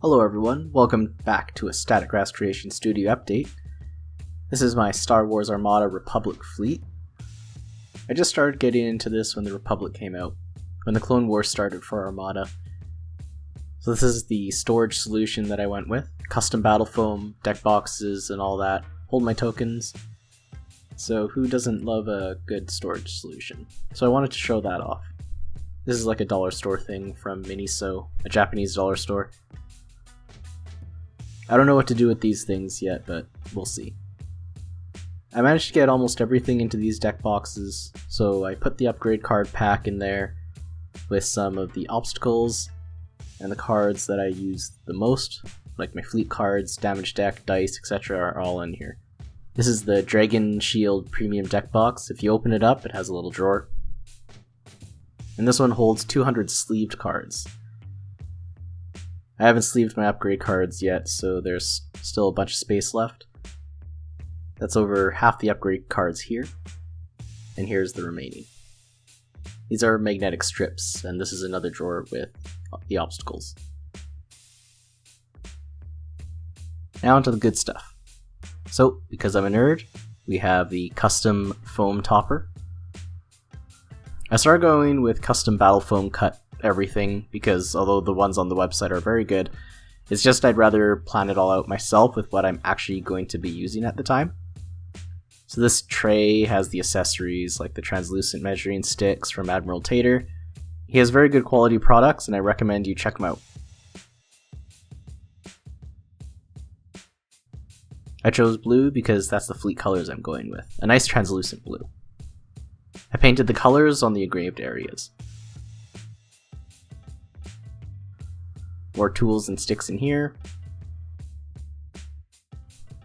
Hello everyone, welcome back to a Static Grass Creation Studio update. This is my Star Wars Armada Republic fleet. I just started getting into this when the Republic came out, when the Clone Wars started for Armada. So this is the storage solution that I went with. Custom battle foam, deck boxes, and all that. Hold my tokens. So who doesn't love a good storage solution? So I wanted to show that off. This is like a dollar store thing from Miniso, a Japanese dollar store. I don't know what to do with these things yet, but we'll see. I managed to get almost everything into these deck boxes, so I put the upgrade card pack in there with some of the obstacles and the cards that I use the most, like my fleet cards, damage deck, dice, etc. are all in here. This is the Dragon Shield Premium deck box. If you open it up, it has a little drawer. And this one holds 200 sleeved cards. I haven't sleeved my upgrade cards yet, so there's still a bunch of space left. That's over half the upgrade cards here, and here's the remaining. These are magnetic strips, and this is another drawer with the obstacles. Now onto the good stuff. So, because I'm a nerd, we have the custom foam topper. I started going with custom battle foam cut everything because although the ones on the website are very good, it's just I'd rather plan it all out myself with what I'm actually going to be using at the time. So this tray has the accessories like the translucent measuring sticks from Admiral Tater. He has very good quality products and I recommend you check them out. I chose blue because that's the fleet colors I'm going with, a nice translucent blue. I painted the colors on the engraved areas. More tools and sticks in here.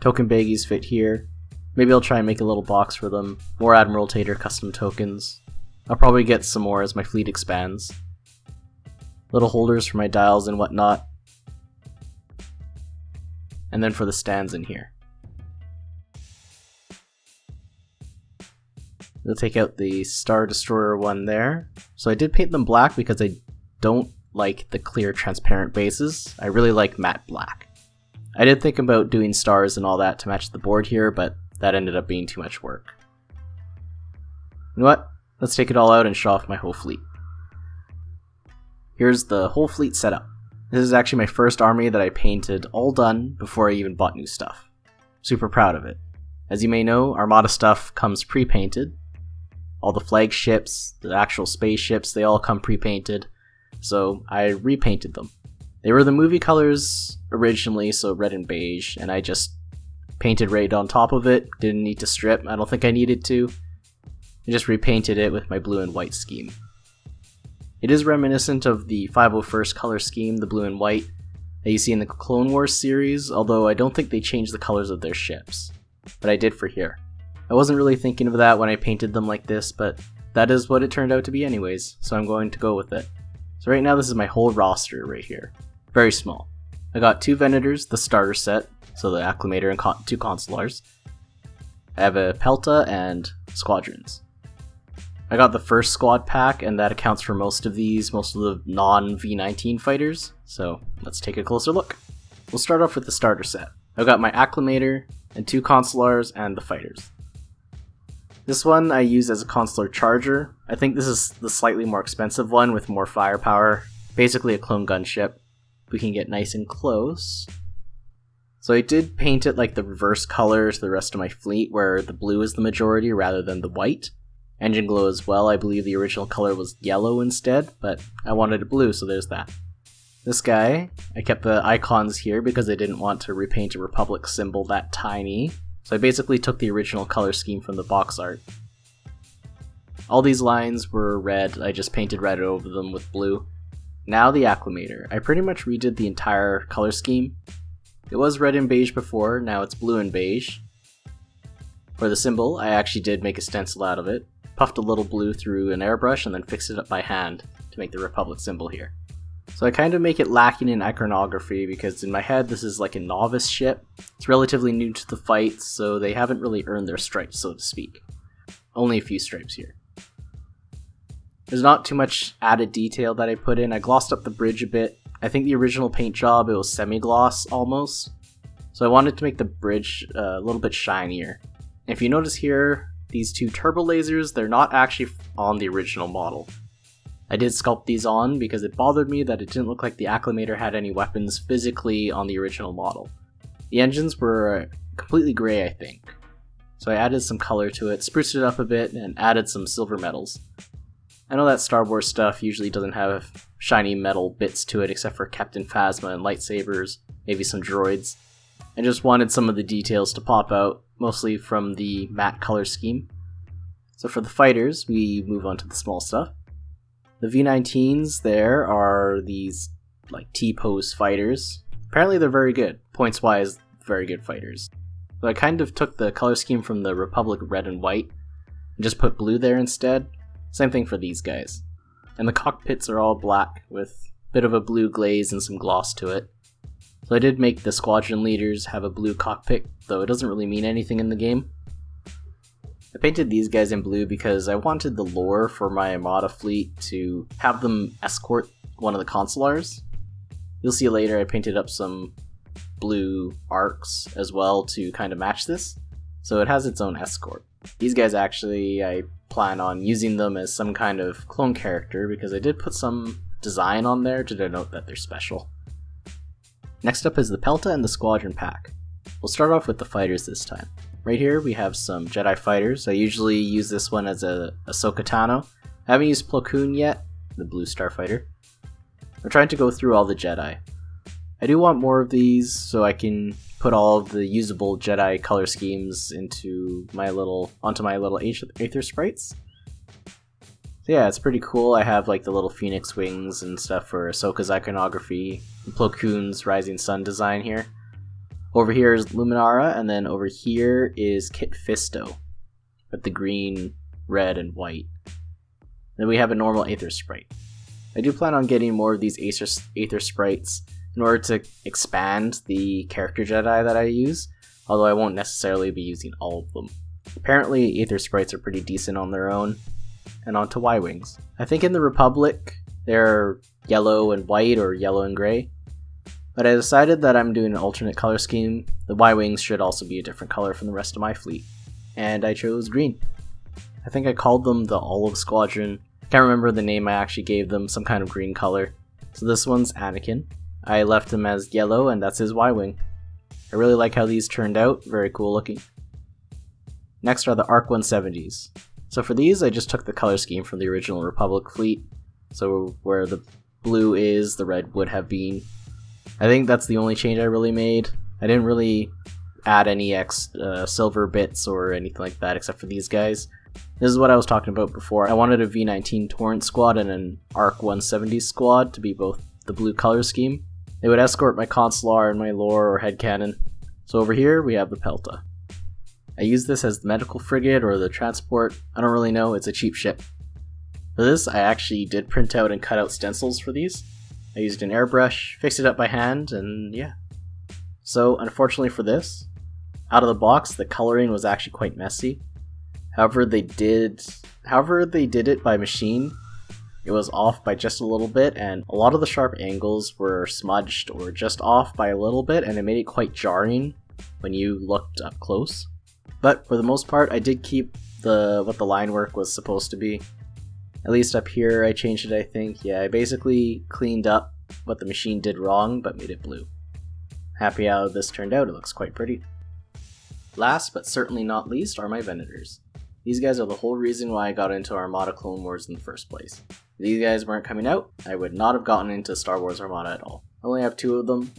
Token baggies fit here. Maybe I'll try and make a little box for them. More Admiral Tater custom tokens. I'll probably get some more as my fleet expands. Little holders for my dials and whatnot. And then for the stands in here. We'll take out the Star Destroyer one there. So I did paint them black because I don't like the clear transparent bases. I really like matte black. I did think about doing stars and all that to match the board here, but that ended up being too much work. You know what? Let's take it all out and show off my whole fleet. Here's the whole fleet setup. This is actually my first army that I painted all done before I even bought new stuff. Super proud of it. As you may know, Armada stuff comes pre-painted. All the flagships, the actual spaceships, they all come pre-painted. So I repainted them. They were the movie colors originally, so red and beige, and I just painted right on top of it. Didn't need to strip, I don't think I needed to. I just repainted it with my blue and white scheme. It is reminiscent of the 501st color scheme, the blue and white, that you see in the Clone Wars series, although I don't think they changed the colors of their ships. But I did for here. I wasn't really thinking of that when I painted them like this, but that is what it turned out to be anyways, so I'm going to go with it. So right now this is my whole roster right here. Very small. I got 2 Venators, the starter set, so the Acclamator and 2 Consulars. I have a Pelta and Squadrons. I got the first squad pack and that accounts for most of the non-V19 fighters, so let's take a closer look. We'll start off with the starter set. I've got my Acclamator and 2 Consulars and the fighters. This one I use as a Consular Charger. I think this is the slightly more expensive one with more firepower. Basically a clone gunship. We can get nice and close. So I did paint it like the reverse color to the rest of my fleet, where the blue is the majority rather than the white. Engine glow as well. I believe the original color was yellow instead, but I wanted it blue, so there's that. This guy, I kept the icons here because I didn't want to repaint a Republic symbol that tiny. So I basically took the original color scheme from the box art. All these lines were red, I just painted red over them with blue. Now the Acclamator. I pretty much redid the entire color scheme. It was red and beige before, now it's blue and beige. For the symbol, I actually did make a stencil out of it. Puffed a little blue through an airbrush and then fixed it up by hand to make the Republic symbol here. So I kind of make it lacking in iconography because in my head this is like a novice ship. It's relatively new to the fight, so they haven't really earned their stripes, so to speak. Only a few stripes here. There's not too much added detail that I put in. I glossed up the bridge a bit, I think the original paint job, it was semi-gloss almost. So I wanted to make the bridge a little bit shinier. If you notice here, these two turbo lasers, they're not actually on the original model. I did sculpt these on because it bothered me that it didn't look like the Acclamator had any weapons physically on the original model. The engines were completely gray, I think. So I added some color to it, spruced it up a bit, and added some silver metals. I know that Star Wars stuff usually doesn't have shiny metal bits to it except for Captain Phasma and lightsabers, maybe some droids. I just wanted some of the details to pop out, mostly from the matte color scheme. So for the fighters, we move on to the small stuff. The V-19s there are these like T-pose fighters. Apparently they're very good, points-wise, very good fighters. So I kind of took the color scheme from the Republic red and white and just put blue there instead. Same thing for these guys. And the cockpits are all black with a bit of a blue glaze and some gloss to it. So I did make the squadron leaders have a blue cockpit, though it doesn't really mean anything in the game. I painted these guys in blue because I wanted the lore for my Armada fleet to have them escort one of the consulars. You'll see later I painted up some blue arcs as well to kind of match this, so it has its own escort. These guys actually, I plan on using them as some kind of clone character because I did put some design on there to denote that they're special. Next up is the Pelta and the Squadron Pack. We'll start off with the fighters this time. Right here we have some Jedi fighters. I usually use this one as a Ahsoka Tano. I haven't used Plo Koon yet, the blue starfighter. I'm trying to go through all the Jedi. I do want more of these so I can put all of the usable Jedi color schemes onto my little Aether sprites. So yeah, it's pretty cool. I have like the little phoenix wings and stuff for Ahsoka's iconography, and Plo Koon's Rising Sun design here. Over here is Luminara, and then over here is Kit Fisto with the green, red, and white. Then we have a normal Aether sprite. I do plan on getting more of these Aether sprites in order to expand the character Jedi that I use, although I won't necessarily be using all of them. Apparently Aether sprites are pretty decent on their own. And on to Y-Wings. I think in the Republic they're yellow and white or yellow and gray, but I decided that I'm doing an alternate color scheme. The Y-Wings should also be a different color from the rest of my fleet, and I chose green. I think I called them the Olive Squadron. I can't remember the name I actually gave them, some kind of green color. So this one's Anakin. I left him as yellow, and that's his Y-Wing. I really like how these turned out, very cool looking. Next are the ARC 170s. So for these, I just took the color scheme from the original Republic fleet. So where the blue is, the red would have been. I think that's the only change I really made. I didn't really add any silver bits or anything like that except for these guys. This is what I was talking about before. I wanted a V-19 Torrent squad and an ARC 170 squad to be both the blue color scheme. They would escort my consular and my lore or headcanon. So over here, we have the Pelta. I use this as the medical frigate or the transport. I don't really know, it's a cheap ship. For this, I actually did print out and cut out stencils for these. I used an airbrush, fixed it up by hand, and yeah. So, unfortunately for this, out of the box, the coloring was actually quite messy. However they did it by machine, it was off by just a little bit, and a lot of the sharp angles were smudged or just off by a little bit, and it made it quite jarring when you looked up close. But for the most part, I did keep what the line work was supposed to be. At least up here, I changed it, I think. Yeah, I basically cleaned up what the machine did wrong, but made it blue. Happy how this turned out, it looks quite pretty. Last, but certainly not least, are my Venators. These guys are the whole reason why I got into Armada Clone Wars in the first place. If these guys weren't coming out, I would not have gotten into Star Wars Armada at all. I only have 2 of them.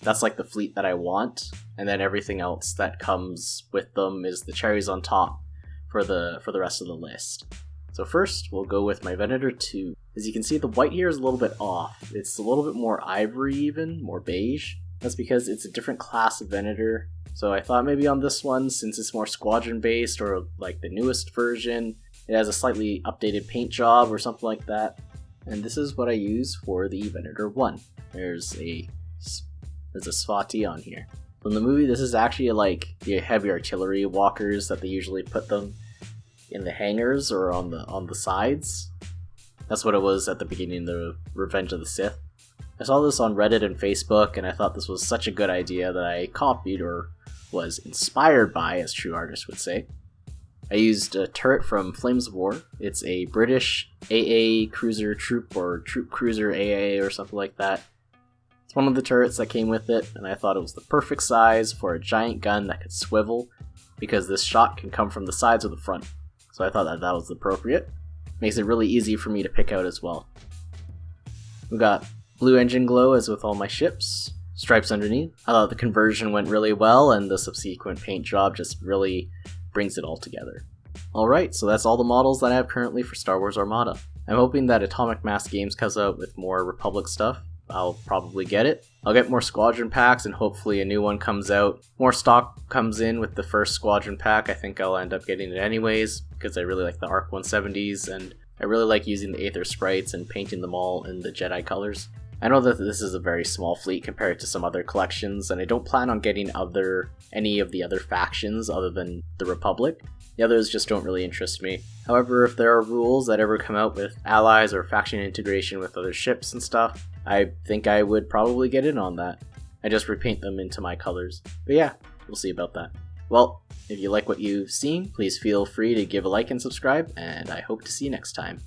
That's like the fleet that I want, and then everything else that comes with them is the cherries on top for the rest of the list. So first, we'll go with my Venator 2. As you can see, the white here is a little bit off. It's a little bit more ivory even, more beige. That's because it's a different class of Venator. So I thought maybe on this one, since it's more squadron based or like the newest version, it has a slightly updated paint job or something like that. And this is what I use for the Venator 1. There's a Svati on here. From the movie, this is actually like the heavy artillery walkers that they usually put them in the hangars or on the sides. That's what it was at the beginning of the Revenge of the Sith. I saw this on Reddit and Facebook, and I thought this was such a good idea that I copied, or was inspired by, as true artists would say. I used a turret from Flames of War. It's a British AA cruiser troop, or troop cruiser AA, or something like that. It's one of the turrets that came with it, and I thought it was the perfect size for a giant gun that could swivel, because this shot can come from the sides or the front. So I thought that was appropriate. Makes it really easy for me to pick out as well. We got blue engine glow as with all my ships, stripes underneath. I thought the conversion went really well, and the subsequent paint job just really brings it all together. Alright, so that's all the models that I have currently for Star Wars Armada. I'm hoping that Atomic Mass Games comes out with more Republic stuff. I'll probably get it. I'll get more Squadron packs, and hopefully a new one comes out. More stock comes in with the first Squadron pack. I think I'll end up getting it anyways, because I really like the ARC 170s, and I really like using the Aether sprites and painting them all in the Jedi colors. I know that this is a very small fleet compared to some other collections, and I don't plan on getting any of the other factions other than the Republic. The others just don't really interest me. However, if there are rules that ever come out with allies or faction integration with other ships and stuff, I think I would probably get in on that. I just repaint them into my colors. But yeah, we'll see about that. Well, if you like what you've seen, please feel free to give a like and subscribe, and I hope to see you next time.